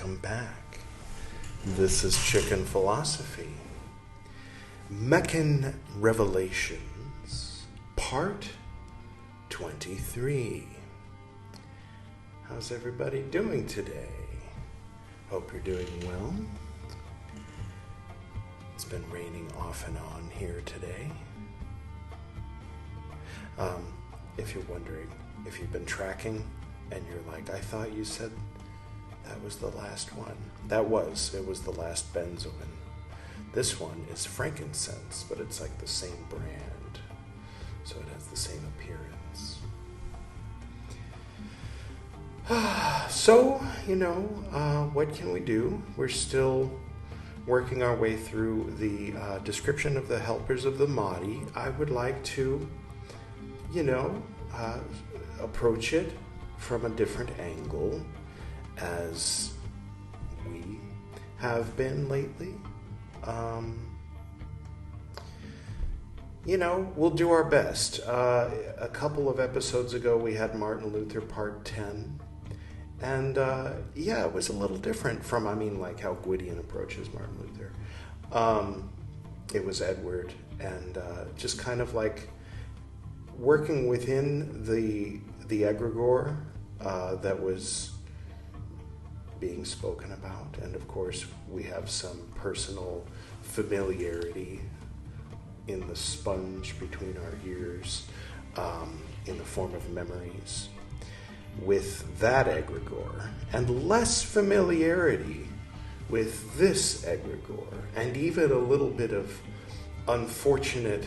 welcome back. This is Chicken Philosophy. Meccan Revelations, Part 23. How's everybody doing today? Hope you're doing well. It's been raining off and on here today. If you're wondering, if you've been tracking and you're like, I thought you said that was the last one. It was the last benzoin. This one is frankincense, but it's like the same brand. So it has the same appearance. So, what can we do? We're still working our way through the description of the helpers of the Mahdi. I would like to, approach it from a different angle, as we have been lately. We'll do our best. A couple of episodes ago, we had Martin Luther Part 10. And, it was a little different from, how Gwydion approaches Martin Luther. It was Edward, and just kind of like working within the egregore that was being spoken about. And, of course, we have some personal familiarity in the sponge between our ears, in the form of memories with that egregore, and less familiarity with this egregore, and even a little bit of unfortunate,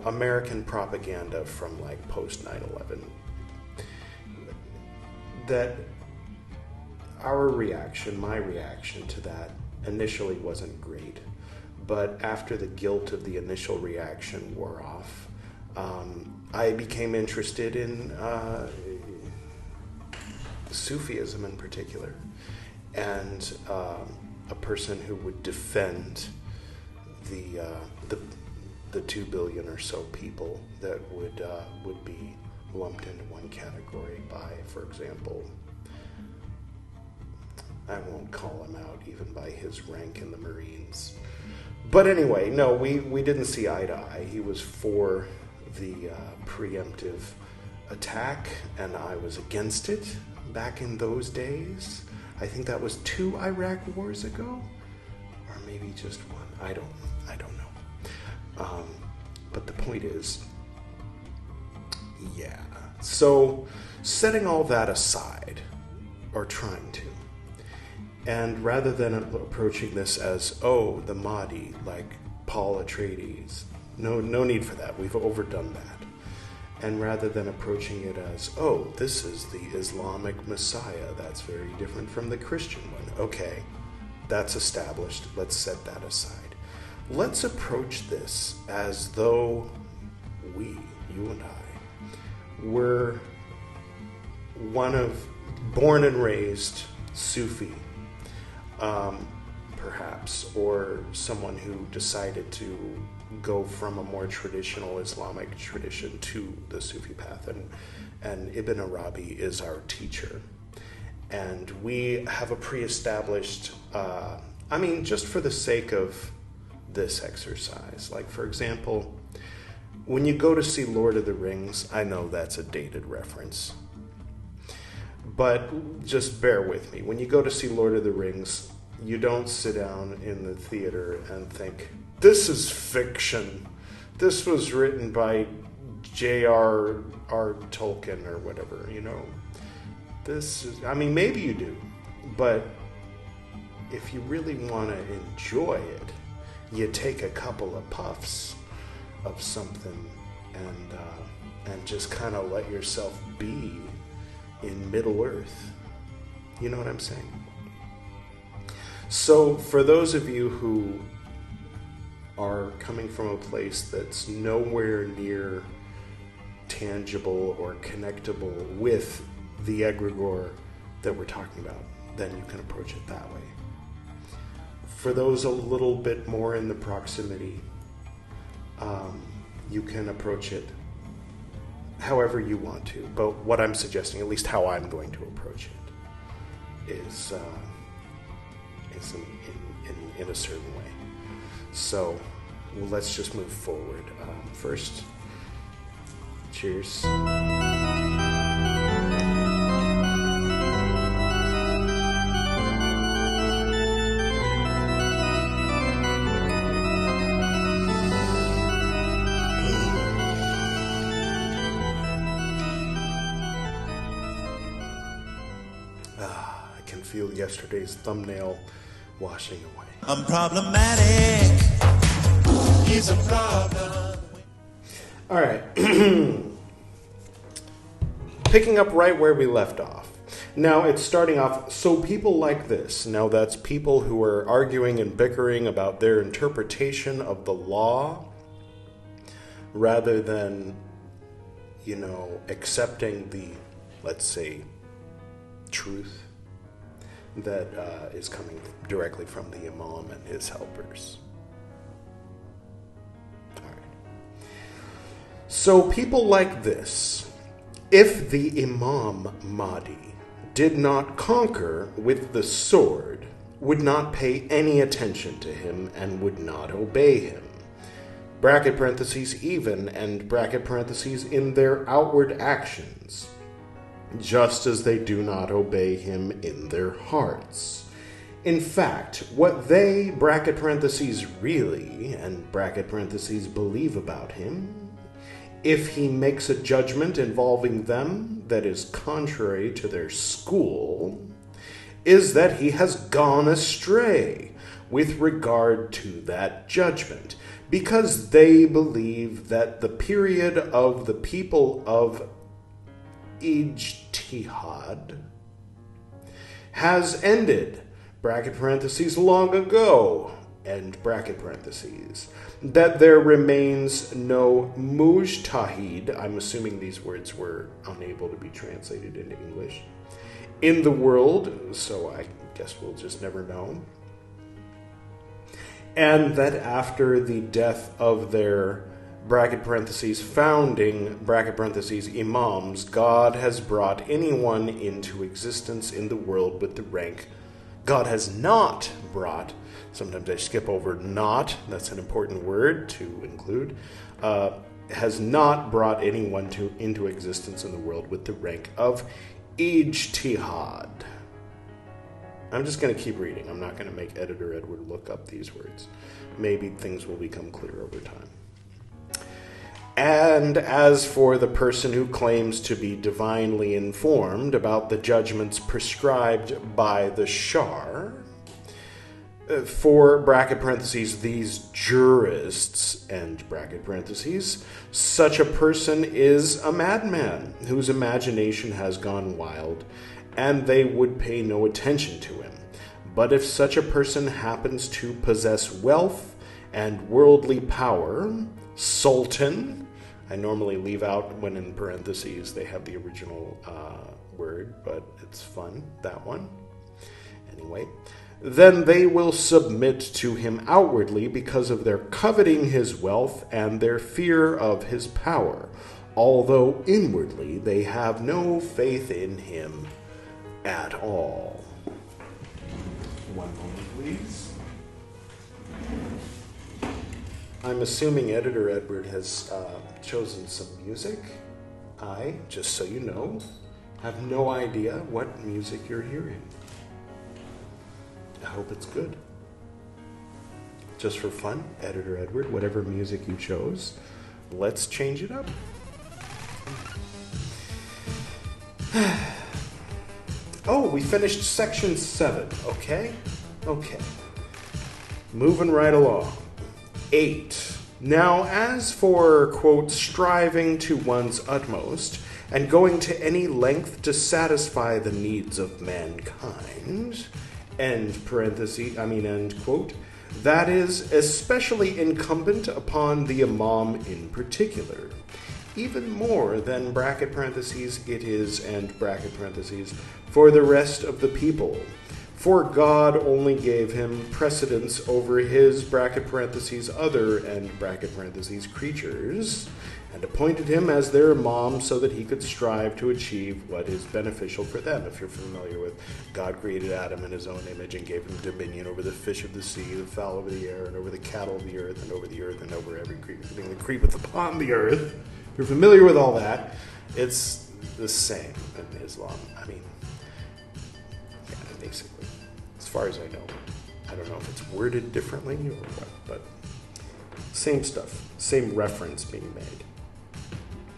American propaganda from post 9/11. That my reaction to that initially wasn't great. But after the guilt of the initial reaction wore off, I became interested in Sufism in particular, and a person who would defend the 2 billion or so people that would be lumped into one category by, for example, I won't call him out even by his rank in the Marines. But anyway, no, we didn't see eye to eye. He was for the preemptive attack, and I was against it back in those days. I think that was 2 Iraq wars ago, or maybe just 1. I don't know. But the point is, yeah. So, setting all that aside, or trying to, and rather than approaching this as, the Mahdi, like Paul Atreides, no need for that. We've overdone that. And rather than approaching it as, this is the Islamic Messiah, that's very different from the Christian one. Okay, that's established. Let's set that aside. Let's approach this as though you and I, were born and raised Sufi, perhaps, or someone who decided to go from a more traditional Islamic tradition to the Sufi path, and Ibn Arabi is our teacher. And we have a pre-established, just for the sake of this exercise, for example, when you go to see Lord of the Rings, I know that's a dated reference, but just bear with me. When you go to see Lord of the Rings, you don't sit down in the theater and think, this is fiction. This was written by J.R.R. Tolkien or whatever, This is, maybe you do, but if you really want to enjoy it, you take a couple of puffs of something and just kind of let yourself be in Middle Earth. You know what I'm saying? So for those of you who are coming from a place that's nowhere near tangible or connectable with the egregore that we're talking about, then you can approach it that way. For those a little bit more in the proximity, you can approach it however you want to. But what I'm suggesting, at least how I'm going to approach it, is in a certain way. So let's just move forward. First, cheers. I can feel yesterday's thumbnail washing away. I'm problematic. He's a problem. All right. Picking up right where we left off. Now it's starting off, so people like this. Now that's people who are arguing and bickering about their interpretation of the law rather than, accepting the, let's say, truth that is coming directly from the Imam and his helpers. All right. So people like this, if the Imam Mahdi did not conquer with the sword, would not pay any attention to him and would not obey him. Bracket parentheses even, and bracket parentheses in their outward actions, just as they do not obey him in their hearts. In fact, what they, bracket parentheses, really, and bracket parentheses, believe about him, if he makes a judgment involving them that is contrary to their school, is that he has gone astray with regard to that judgment, because they believe that the period of the people of ijtihad has ended, bracket parentheses, long ago, end bracket parentheses, that there remains no mujtahid, I'm assuming these words were unable to be translated into English, in the world, so I guess we'll just never know, and that after the death of their bracket parentheses founding bracket parentheses imams, God has brought anyone into existence in the world with the rank. God has not brought, sometimes I skip over not, that's an important word to include, has not brought anyone into existence in the world with the rank of ijtihad. I'm just going to keep reading. I'm not going to make Editor Edward look up these words. Maybe things will become clear over time. And as for the person who claims to be divinely informed about the judgments prescribed by the Shar, for bracket parentheses, these jurists, end bracket parentheses, such a person is a madman whose imagination has gone wild, and they would pay no attention to him. But if such a person happens to possess wealth and worldly power, sultan, I normally leave out when in parentheses they have the original word, but it's fun, that one. Anyway, then they will submit to him outwardly because of their coveting his wealth and their fear of his power, although inwardly they have no faith in him at all. One moment, please. I'm assuming Editor Edward has chosen some music. I, just so you know, have no idea what music you're hearing. I hope it's good. Just for fun, Editor Edward, whatever music you chose, let's change it up. Oh, we finished section 7, okay? Okay. Moving right along. 8. Now, as for, quote, striving to one's utmost, and going to any length to satisfy the needs of mankind, end quote, that is especially incumbent upon the Imam in particular. Even more than bracket parentheses it is, end bracket parentheses, for the rest of the people. For God only gave him precedence over his bracket parentheses other end bracket parentheses creatures, and appointed him as their imam so that he could strive to achieve what is beneficial for them. If you're familiar with, God created Adam in his own image and gave him dominion over the fish of the sea, the fowl of the air, and over the cattle of the earth, and over every thing that creepeth upon the earth. If you're familiar with all that, it's the same in Islam. I mean, yeah, basically, as far as I know. I don't know if it's worded differently or what, but same stuff, same reference being made.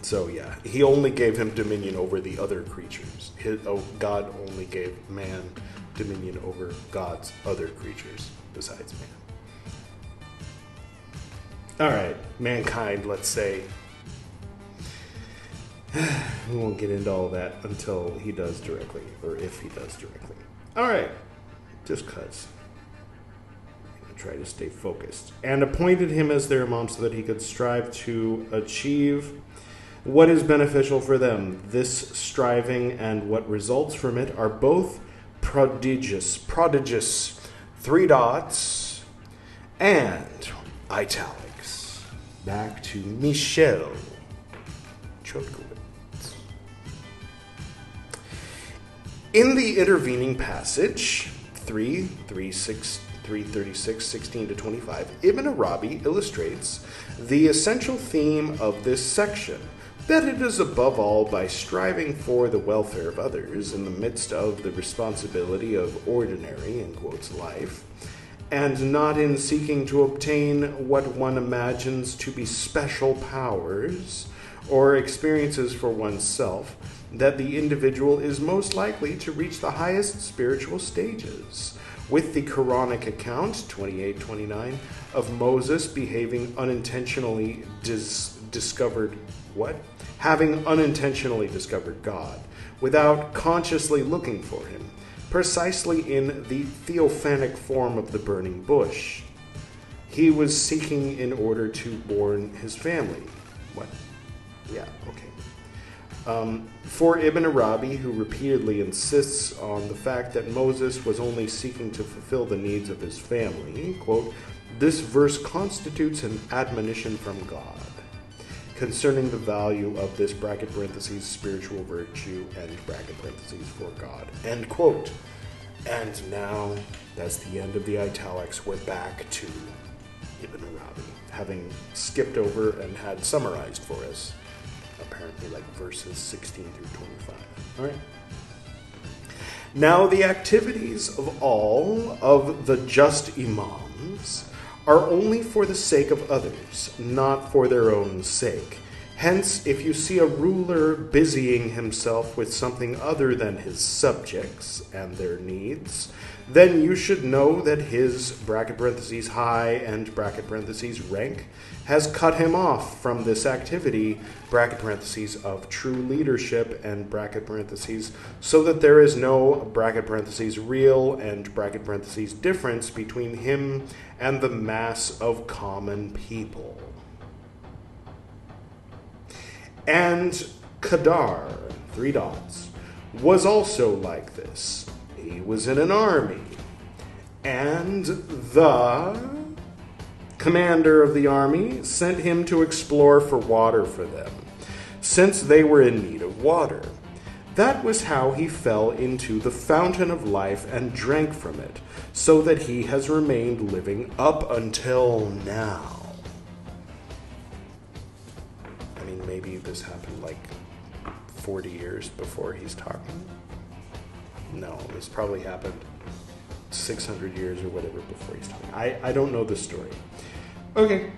So yeah, he only gave him dominion over the other creatures. God only gave man dominion over God's other creatures besides man. All right, mankind, let's say. We won't get into all that until he does directly, or if he does directly. All right, just cuz. Try to stay focused. And appointed him as their imam so that he could strive to achieve what is beneficial for them. This striving and what results from it are both prodigious, 3 dots, and italics. Back to Michel Chodkowitz. In the intervening passage, 336, 16 to 25, Ibn Arabi illustrates the essential theme of this section, that it is above all by striving for the welfare of others in the midst of the responsibility of ordinary, in quotes, life, and not in seeking to obtain what one imagines to be special powers or experiences for oneself, that the individual is most likely to reach the highest spiritual stages. With the Quranic account, 28-29, of Moses behaving unintentionally having unintentionally discovered God, without consciously looking for him, precisely in the theophanic form of the burning bush. He was seeking in order to warn his family. What? Yeah, okay. For Ibn Arabi, who repeatedly insists on the fact that Moses was only seeking to fulfill the needs of his family, quote, this verse constitutes an admonition from God concerning the value of this bracket parentheses spiritual virtue end bracket parentheses for God, end quote. And now that's the end of the italics. We're back to Ibn Arabi, having skipped over and had summarized for us apparently like verses 16 through 25. All right. Now the activities of all of the just imams are only for the sake of others, not for their own sake. Hence, if you see a ruler busying himself with something other than his subjects and their needs, then you should know that his bracket parentheses high and bracket parentheses rank has cut him off from this activity, bracket parentheses of true leadership and bracket parentheses, so that there is no bracket parentheses real and bracket parentheses difference between him and the mass of common people. And Qadar, 3 dots, was also like this. He was in an army, and the commander of the army sent him to explore for water for them, since they were in need of water. That was how he fell into the fountain of life and drank from it, so that he has remained living up until now. I mean, maybe this happened like 40 years before he's talking. No, this probably happened 600 years or whatever before he's talking. I don't know the story. Okay.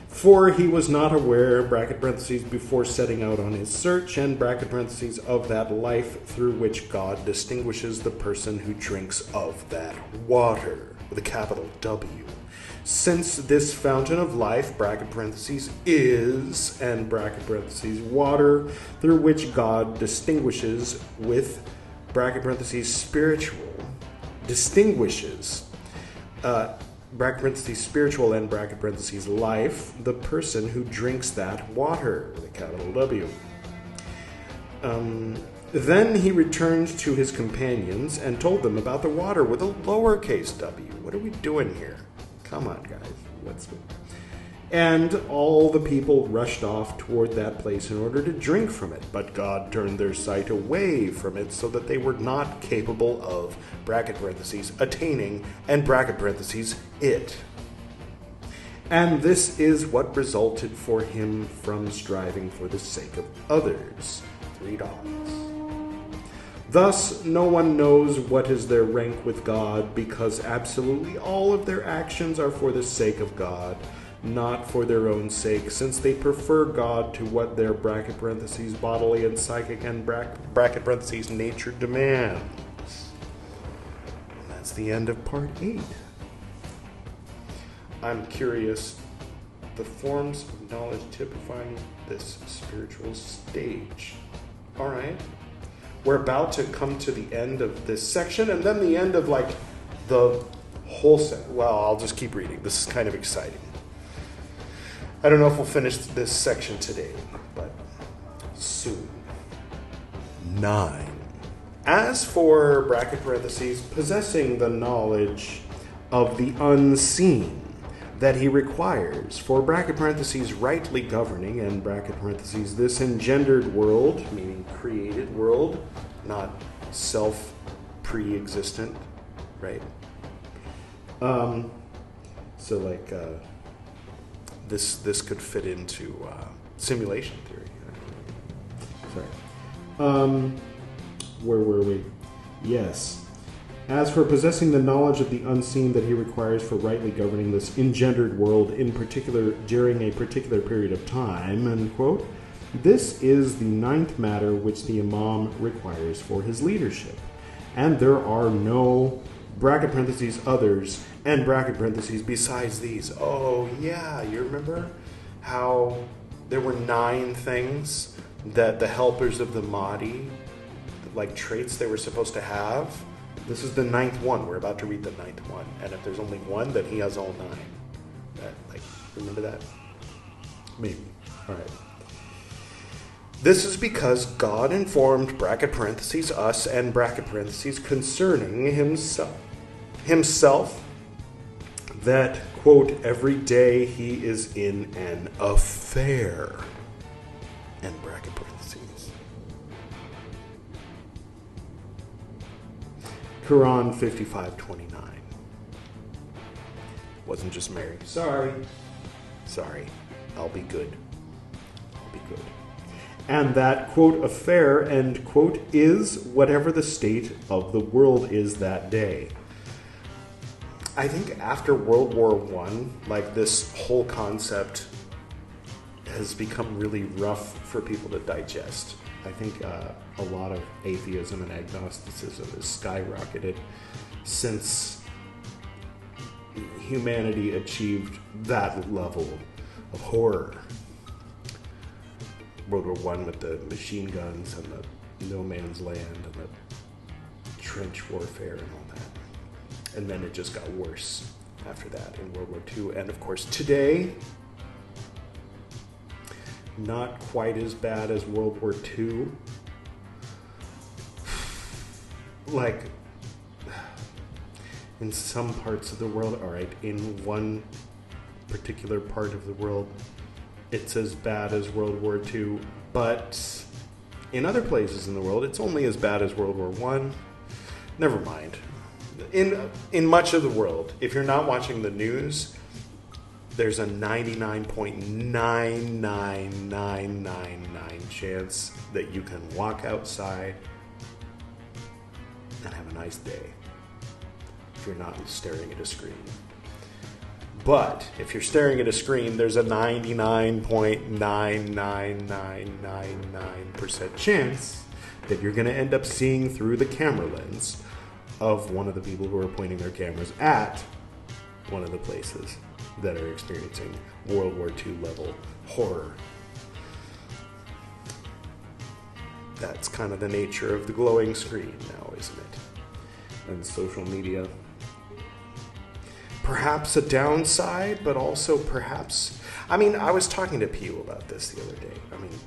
For he was not aware, bracket parentheses, before setting out on his search, and bracket parentheses, of that life through which God distinguishes the person who drinks of that water, with a capital W. Since this fountain of life, bracket parentheses, is, and bracket parentheses, water through which God distinguishes with, bracket parentheses, bracket parentheses, spiritual, and bracket parentheses, life, the person who drinks that water, with a capital W. Then he returned to his companions and told them about the water with a lowercase w. What are we doing here? Come on, guys. And all the people rushed off toward that place in order to drink from it. But God turned their sight away from it so that they were not capable of, attaining, and it. And this is what resulted for him from striving for the sake of others. 3 dogs. Thus, no one knows what is their rank with God, because absolutely all of their actions are for the sake of God, not for their own sake, since they prefer God to what their bodily and psychic and nature demands. And that's the end of part 8. I'm curious, the forms of knowledge typifying this spiritual stage. All right. We're about to come to the end of this section, and then the end of, the whole set. Well, I'll just keep reading. This is kind of exciting. I don't know if we'll finish this section today, but soon. 9. As for, possessing the knowledge of the unseen that he requires for, rightly governing, and, this engendered world, meaning created world, not self-pre-existent, right? This could fit into simulation theory. Sorry. Where were we? Yes. As for possessing the knowledge of the unseen that he requires for rightly governing this engendered world, in particular during a particular period of time, end quote, this is the 9th matter which the Imam requires for his leadership. And there are no, others, and besides these. Oh, yeah, you remember how there were 9 things that the helpers of the Mahdi, traits they were supposed to have? This is the 9th one. We're about to read the 9th one. And if there's only one, then he has all 9. Remember that? Maybe. All right. This is because God informed, us, and concerning himself, that, quote, every day he is in an affair, end Quran 55:29. Wasn't just Mary. Sorry. I'll be good. And that, quote, affair, end quote, is whatever the state of the world is that day. I think after World War I, this whole concept has become really rough for people to digest. I think a lot of atheism and agnosticism has skyrocketed since humanity achieved that level of horror. World War I with the machine guns and the no man's land and the trench warfare and all that. And then it just got worse after that in World War II. And of course today, not quite as bad as World War II. In some parts of the world, all right, in one particular part of the world, it's as bad as World War II, but in other places in the world, it's only as bad as World War I. Never mind. In much of the world, if you're not watching the news, there's a 99.99999 chance that you can walk outside and have a nice day if you're not staring at a screen. But if you're staring at a screen, there's a 99.99999% chance that you're going to end up seeing through the camera lens of one of the people who are pointing their cameras at one of the places that are experiencing World War II level horror. That's kind of the nature of the glowing screen now, isn't it? And social media. Perhaps a downside, but also perhaps... I was talking to Pew about this the other day,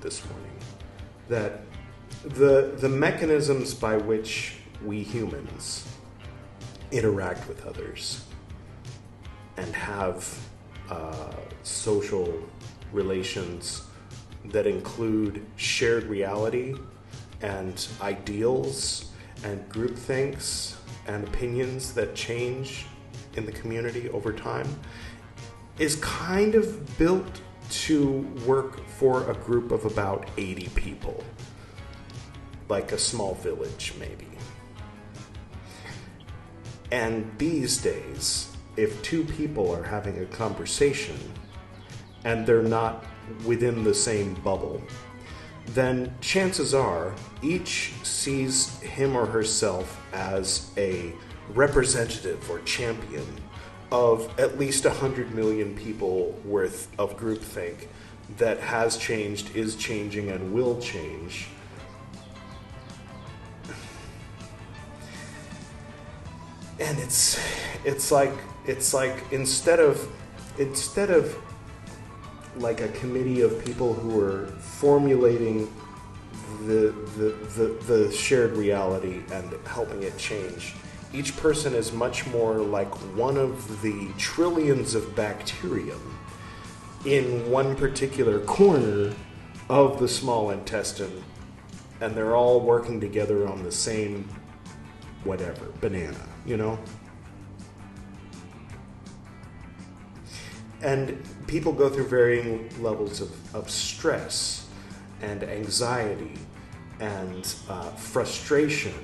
this morning, that the mechanisms by which we humans interact with others and have social relations that include shared reality and ideals and groupthinks and opinions that change in the community over time is kind of built to work for a group of about 80 people, like a small village maybe. And these days, if two people are having a conversation and they're not within the same bubble, then chances are each sees him or herself as a representative or champion of at least 100 million people worth of groupthink that has changed, is changing, and will change. And it's like instead of like a committee of people who are formulating the shared reality and helping it change, each person is much more like one of the trillions of bacterium in one particular corner of the small intestine, and they're all working together on the same whatever, banana, you know? And people go through varying levels of stress and anxiety and frustration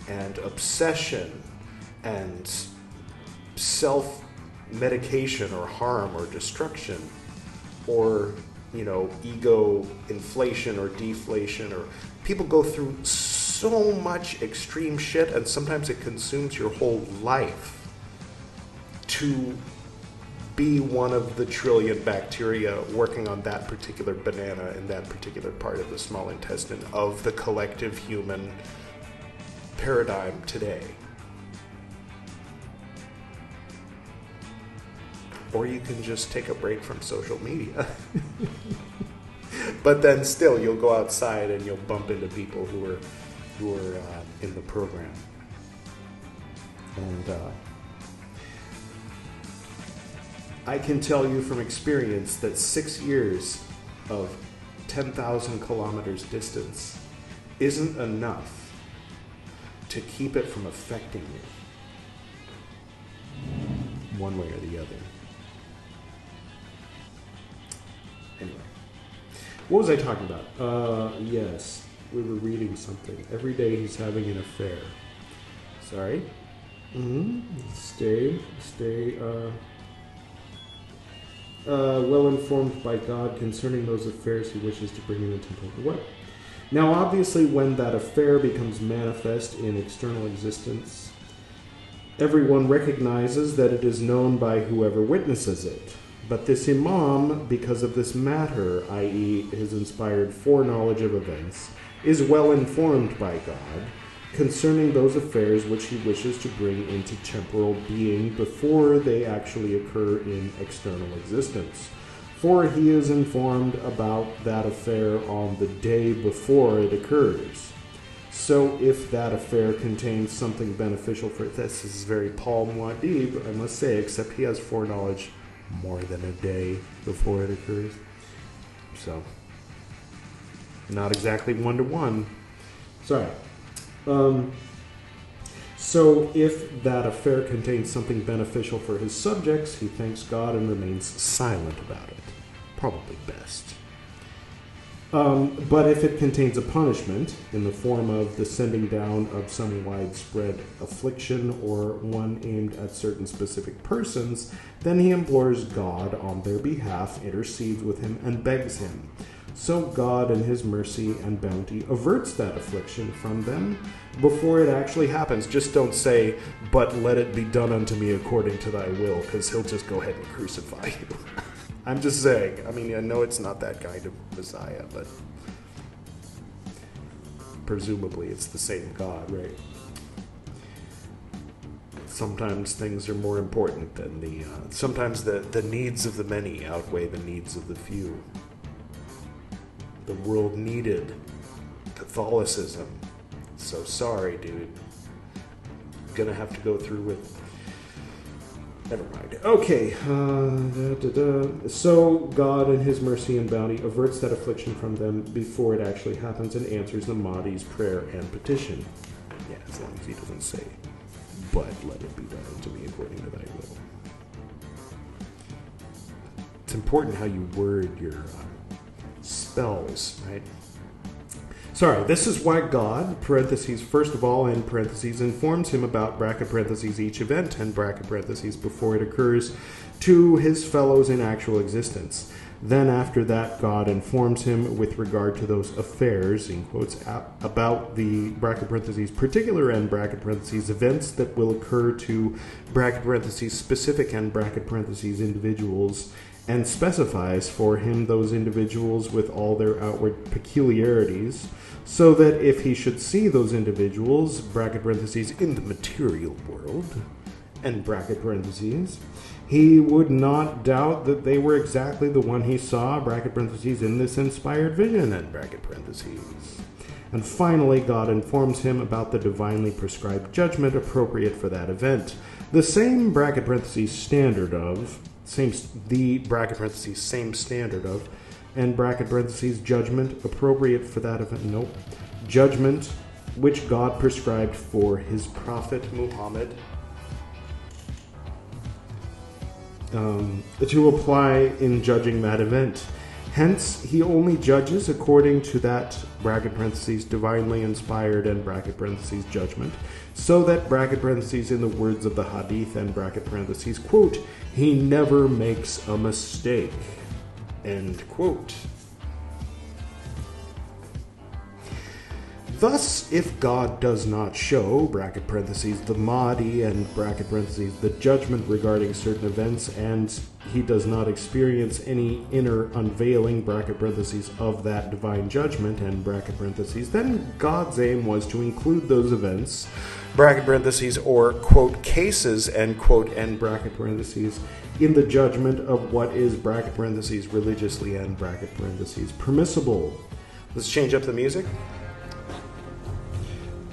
and obsession and self-medication or harm or destruction or, you know, ego inflation or deflation, or people go through so much extreme shit, and sometimes it consumes your whole life to be one of the trillion bacteria working on that particular banana in that particular part of the small intestine of the collective human paradigm today. Or you can just take a break from social media. But then still, you'll go outside and you'll bump into people who are in the program. And I can tell you from experience that 6 years of 10,000 kilometers distance isn't enough to keep it from affecting you one way or the other. Anyway, what was I talking about? Yes, we were reading something. Every day he's having an affair. Sorry. Stay well informed by God concerning those affairs he wishes to bring into what? Now, obviously, when that affair becomes manifest in external existence, everyone recognizes that it is known by whoever witnesses it. But this Imam, because of this matter, i.e. his inspired foreknowledge of events, is well informed by God concerning those affairs which he wishes to bring into temporal being before they actually occur in external existence. For he is informed about that affair on the day before it occurs. So if that affair contains something beneficial for it, this is very Paul Muad'Dib, I must say, except he has foreknowledge more than a day before it occurs. So, not exactly one-to-one. Sorry. So if that affair contains something beneficial for his subjects, he thanks God and remains silent about it. Probably best. But if it contains a punishment in the form of the sending down of some widespread affliction or one aimed at certain specific persons, then he implores God on their behalf, intercedes with him, and begs him. So God in his mercy and bounty averts that affliction from them before it actually happens. Just don't say, but let it be done unto me according to thy will, because he'll just go ahead and crucify you. I'm just saying. I mean, I know it's not that kind of Messiah, but presumably it's the same God, right? Sometimes things are more important than sometimes the needs of the many outweigh the needs of the few. The world needed Catholicism. So sorry, dude. Gonna have to go through with... Never mind. Okay. So God, in his mercy and bounty, averts that affliction from them before it actually happens and answers the Mahdi's prayer and petition. Yeah, as long as he doesn't say, but let it be done unto me according to thy will. It's important how you word your spells, right? Sorry, this is why God, parentheses, first of all, in parentheses, informs him about, bracket parentheses, each event, and bracket parentheses, before it occurs to his fellows in actual existence. Then after that, God informs him with regard to those affairs, in quotes, about the, bracket parentheses, particular, and bracket parentheses, events that will occur to, bracket parentheses, specific, and bracket parentheses, individuals, and specifies for him those individuals with all their outward peculiarities, so that if he should see those individuals, bracket parentheses, in the material world, and bracket parentheses, he would not doubt that they were exactly the one he saw, bracket parentheses, in this inspired vision, and bracket parentheses. And finally, God informs him about the divinely prescribed judgment appropriate for that event. The same, bracket parentheses, standard of, the bracket parentheses, same standard of, and bracket parentheses, judgment appropriate for that event. Nope. Judgment which God prescribed for his prophet Muhammad to apply in judging that event. Hence, he only judges according to that, bracket parentheses, divinely inspired, and bracket parentheses, judgment, so that, bracket parentheses, in the words of the hadith, and bracket parentheses, quote, he never makes a mistake, end quote. Thus, if God does not show, bracket parentheses, the Mahdi, and bracket parentheses, the judgment regarding certain events, and he does not experience any inner unveiling, bracket parentheses, of that divine judgment, and bracket parentheses, then God's aim was to include those events, bracket parentheses, or, quote, cases, end quote, and bracket parentheses, in the judgment of what is, bracket parentheses, religiously, and bracket parentheses, permissible. Let's change up the music.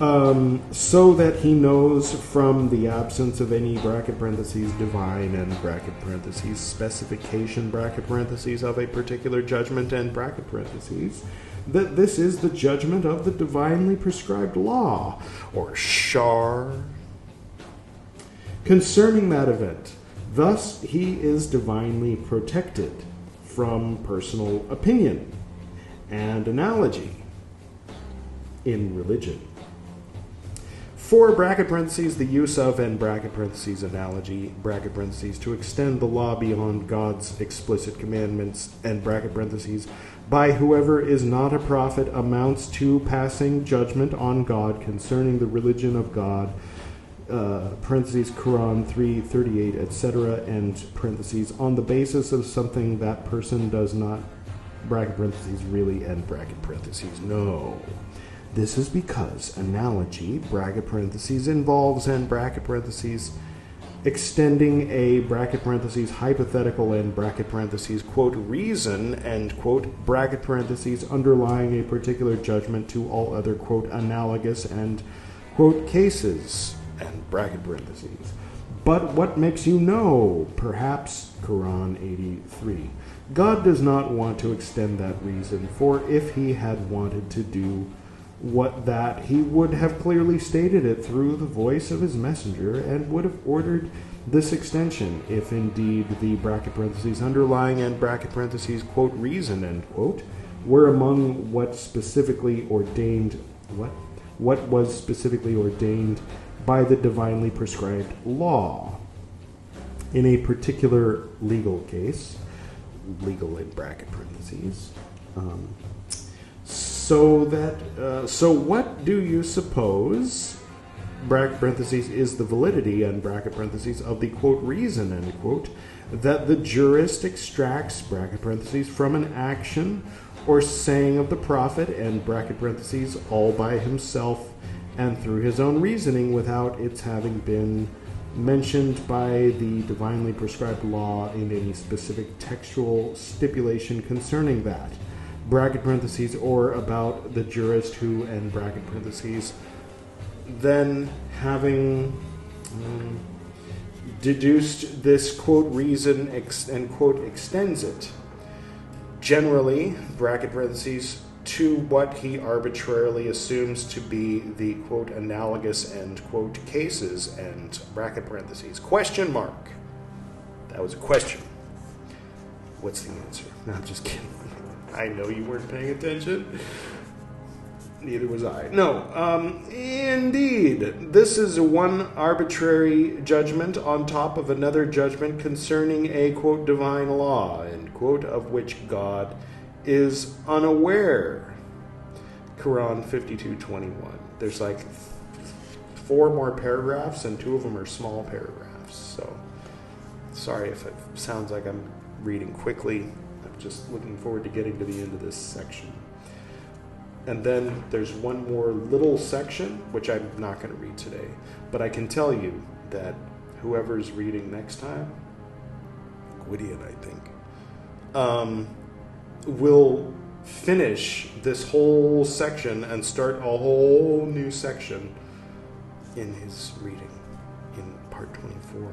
So that he knows from the absence of any, bracket parentheses, divine, and bracket parentheses, specification, bracket parentheses, of a particular judgment, and bracket parentheses, that this is the judgment of the divinely prescribed law, or shar, concerning that event. Thus, he is divinely protected from personal opinion and analogy in religion. For, bracket parentheses, the use of, and bracket parentheses, analogy, bracket parentheses, to extend the law beyond God's explicit commandments, and bracket parentheses, by whoever is not a prophet, amounts to passing judgment on God concerning the religion of God, parentheses, Quran 3:38, etc., and parentheses, on the basis of something that person does not, bracket parentheses, really, and bracket parentheses, know. This is because analogy, bracket parentheses, involves, and bracket parentheses, extending a, bracket parentheses, hypothetical, and bracket parentheses, quote, reason, end quote, bracket parentheses, underlying a particular judgment to all other, quote, analogous, and, quote, cases, and bracket parentheses. But what makes you know? Perhaps Quran 83. God does not want to extend that reason, for if he had wanted to do what that, he would have clearly stated it through the voice of his messenger, and would have ordered this extension, if indeed the, bracket parentheses, underlying, and bracket parentheses, quote, reason, end quote, were among what specifically ordained, what was specifically ordained by the divinely prescribed law. In a particular legal case, legal in bracket parentheses, so what do you suppose, bracket parentheses, is the validity, and bracket parentheses, of the, quote, reason, end quote, that the jurist extracts, bracket parentheses, from an action or saying of the prophet, and bracket parentheses, all by himself and through his own reasoning, without its having been mentioned by the divinely prescribed law in any specific textual stipulation concerning that. bracket parentheses, or about the jurist who, and bracket parentheses, then having deduced this, quote, reason, and, quote, extends it, generally, bracket parentheses, to what he arbitrarily assumes to be the, quote, analogous, end quote, cases, and bracket parentheses. Question mark. That was a question. What's the answer? No, I'm just kidding. I know you weren't paying attention. Neither was I. No, indeed. This is one arbitrary judgment on top of another judgment concerning a, quote, divine law, end quote, of which God is unaware. Quran 52:21. There's like 4 more paragraphs, and 2 of them are small paragraphs. So, sorry if it sounds like I'm reading quickly. I'm just looking forward to getting to the end of this section. And then there's one more little section, which I'm not going to read today. But I can tell you that whoever's reading next time, Gwydion, I think, will finish this whole section and start a whole new section in his reading in part 24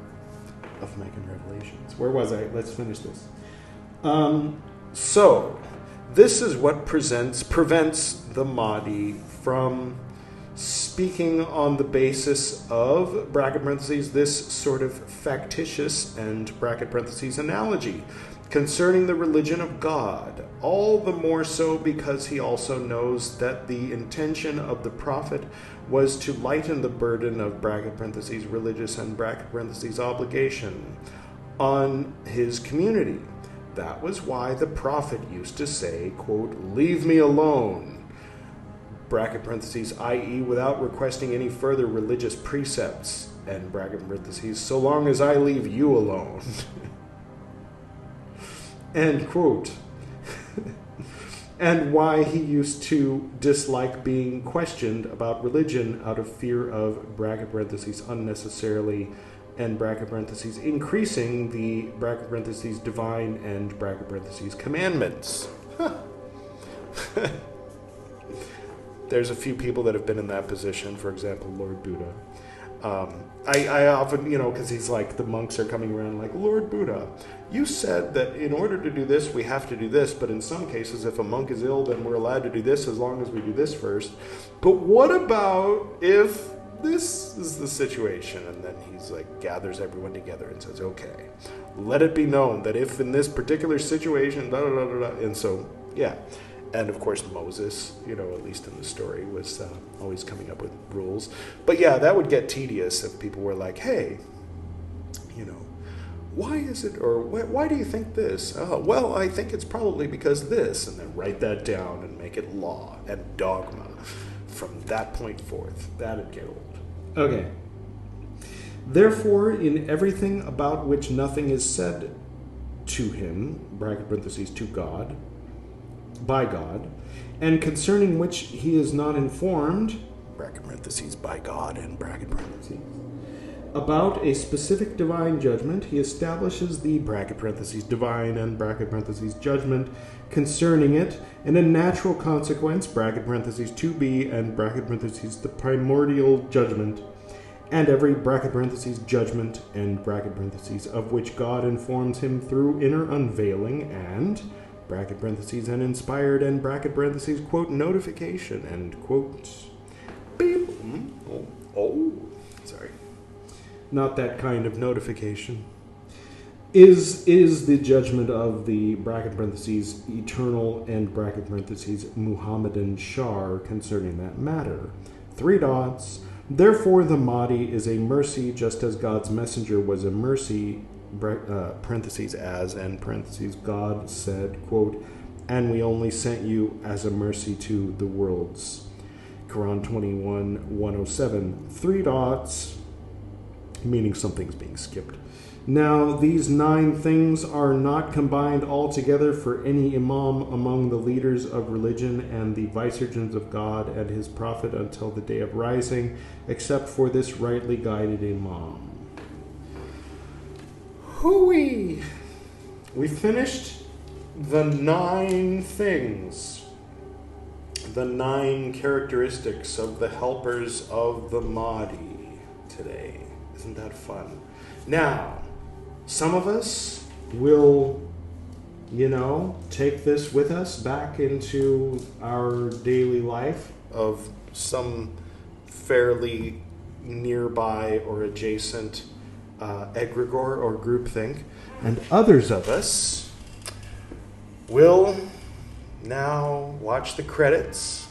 of Meccan Revelations. Where was I? Let's finish this. So, this is what prevents the Mahdi from speaking on the basis of, bracket parentheses, this sort of factitious, and bracket parentheses, analogy concerning the religion of God, all the more so because he also knows that the intention of the prophet was to lighten the burden of, bracket parentheses, religious, and bracket parentheses, obligation on his community. That was why the prophet used to say, quote, leave me alone, bracket parentheses, i.e. without requesting any further religious precepts, and bracket parentheses, so long as I leave you alone. End quote. And why he used to dislike being questioned about religion out of fear of, bracket parentheses, unnecessarily, and bracket parentheses, increasing the, bracket parentheses, divine, and bracket parentheses, commandments. There's a few people that have been in that position. For example, Lord Buddha. I often, because he's like, the monks are coming around like, Lord Buddha, you said that in order to do this, we have to do this, but in some cases, if a monk is ill, then we're allowed to do this as long as we do this first. But what about if this is the situation? And then he's like, gathers everyone together and says, okay, let it be known that if in this particular situation, da da da da da, and so, yeah. And of course Moses, at least in the story, was always coming up with rules. But yeah, that would get tedious if people were like, hey, why is it, or why do you think this? Well, I think it's probably because this, and then write that down and make it law and dogma from that point forth. That'd get old. Okay. Therefore, in everything about which nothing is said to him, bracket parentheses, to God, by God, and concerning which he is not informed, bracket parentheses, by God, and bracket parentheses, about a specific divine judgment, he establishes the, bracket parentheses, divine, and bracket parentheses, judgment concerning it, and a natural consequence, bracket parentheses, to be, and bracket parentheses, the primordial judgment, and every, bracket parentheses, judgment, and bracket parentheses, of which God informs him through inner unveiling, and, bracket parentheses, and inspired, and bracket parentheses, quote, notification, and quote, beep. Sorry. Not that kind of notification. Is the judgment of the, bracket parentheses, eternal, and bracket parentheses, Muhammadan Shar concerning that matter. 3 dots. Therefore the Mahdi is a mercy, just as God's messenger was a mercy, parentheses, as, and parentheses, God said, quote, and we only sent you as a mercy to the worlds. Quran 21:107. 3 dots, meaning something's being skipped. Now, these 9 things are not combined altogether for any imam among the leaders of religion and the vicegerents of God and his prophet until the day of rising, except for this rightly guided imam. Hooey! We finished the 9 things, the 9 characteristics of the helpers of the Mahdi today. Isn't that fun? Now, some of us will, take this with us back into our daily life of some fairly nearby or adjacent egregore or groupthink, and others of us will now watch the credits,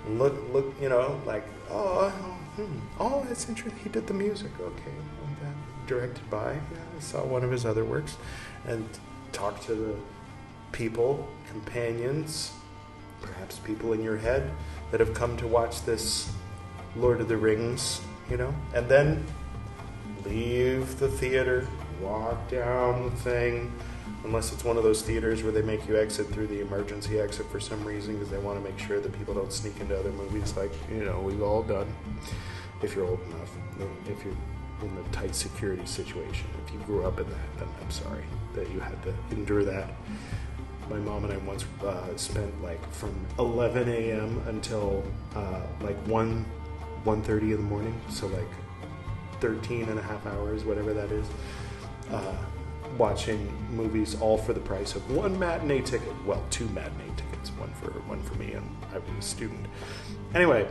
look, like, oh, that's interesting. He did the music. Okay, directed by. Yeah, I saw one of his other works, and talk to the people, companions, perhaps people in your head that have come to watch this Lord of the Rings, and then leave the theater, walk down the thing, unless it's one of those theaters where they make you exit through the emergency exit for some reason because they want to make sure that people don't sneak into other movies like, we've all done, if you're old enough, if you're in the tight security situation. If you grew up in that, then I'm sorry that you had to endure that. My mom and I once spent from 11 a.m. until 1:30 in the morning, so 13 and a half hours, whatever that is, watching movies all for the price of one matinee ticket. Well, 2 matinee tickets, one for me, and I was a student. Anyway,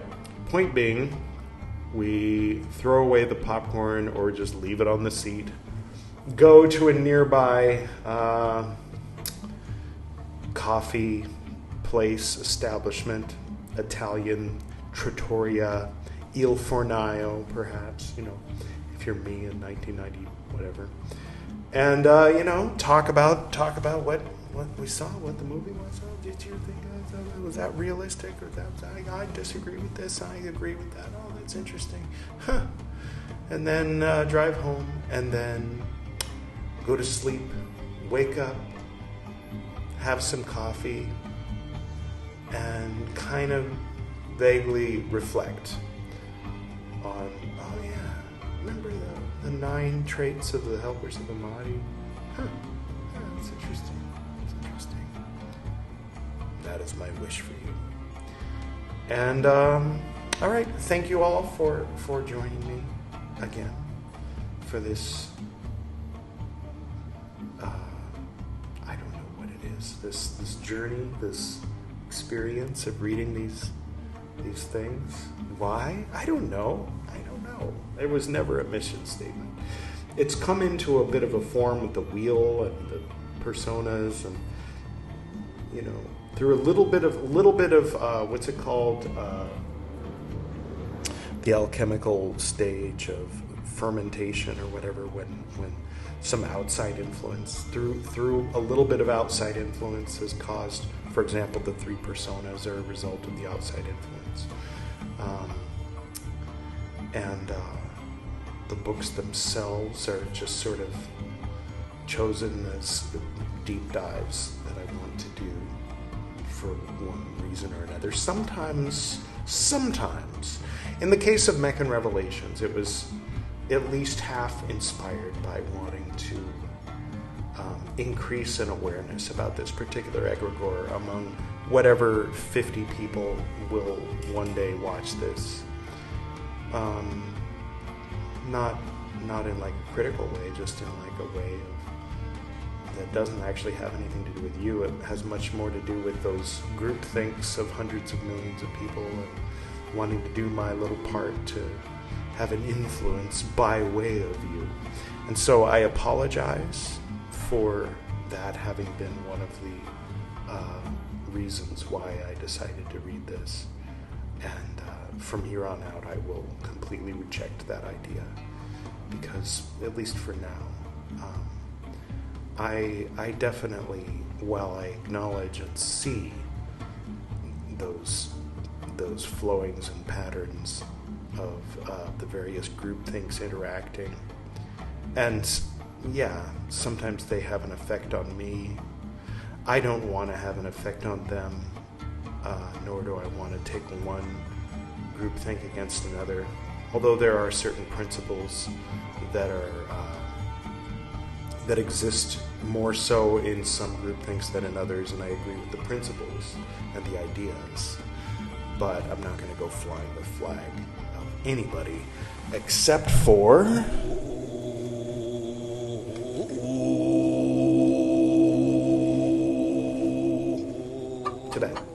point being, we throw away the popcorn or just leave it on the seat, go to a nearby coffee place, establishment, Italian trattoria, Il Fornaio, perhaps, if you're me in 1990, whatever. And, talk about what we saw, what the movie was. Oh, did you think was that realistic? Or I disagree with this, I agree with that. Oh, that's interesting. Huh. And then drive home, and then go to sleep, wake up, have some coffee, and kind of vaguely reflect on, oh yeah, remember the 9 traits of the helpers of the Mahdi? Huh, yeah, that's interesting. That is my wish for you. And, all right, thank you all for joining me again for this, I don't know what it is, this journey, this experience of reading these things. Why? I don't know. It was never a mission statement. It's come into a bit of a form with the wheel and the personas, and through a little bit of what's it called? The alchemical stage of fermentation or whatever, when some outside influence through a little bit of outside influence has caused, for example, the 3 personas are a result of the outside influence. And the books themselves are just sort of chosen as deep dives that I want to do for one reason or another. Sometimes, in the case of Meccan Revelations, it was at least half inspired by wanting to increase an awareness about this particular egregore among whatever 50 people will one day watch this. Not in a critical way, just in a way of that doesn't actually have anything to do with you. It has much more to do with those group thinks of hundreds of millions of people and wanting to do my little part to have an influence by way of you. And so I apologize for that having been one of the reasons why I decided to read this. And from here on out, I will completely reject that idea, because, at least for now, I definitely, while I acknowledge and see those flowings and patterns of the various group things interacting, and yeah, sometimes they have an effect on me. I don't want to have an effect on them, nor do I want to take one groupthink against another. Although there are certain principles that are that exist more so in some groupthink than in others, and I agree with the principles and the ideas. But I'm not going to go flying the flag of anybody except for today.